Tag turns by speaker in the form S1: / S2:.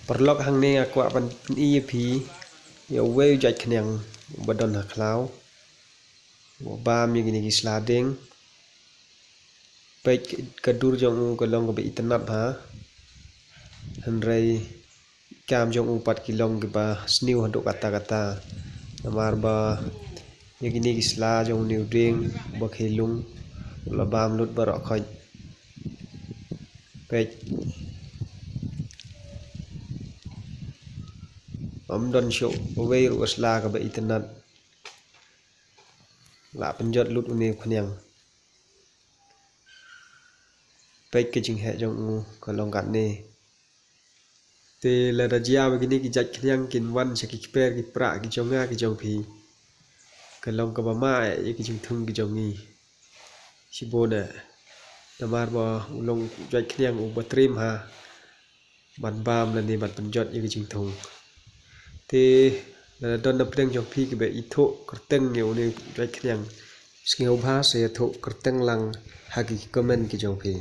S1: perlok hang ni aku akan EP ya we jaj kenyang badon haklau bam yang gini sliding baik kedur jong kolong ke internet ha henry cam jong 4 kilong ke ba sniu untuk kata-kata namar ba yang gini sla jong new ding ba khilung labam lut barok khoj baik don show we ru sla ke ba internet la penjot lut uni khnyang baik ke jing he jong kolong kat ni te la rajia begini ki jaj khnyang kin wan se ki per ki pra ki jonga ki jong phi kolong ka ba ma e ki jing thung ki jong ni sibona namar ba ulong jaj khnyang u ba trim ha ban bam la ni ban penjot ki jing thung te la don na preng jong phi ki be itho kerteng ni uni jaj khnyang skeu bha se tho kerteng lang ha ki comment ki jong phi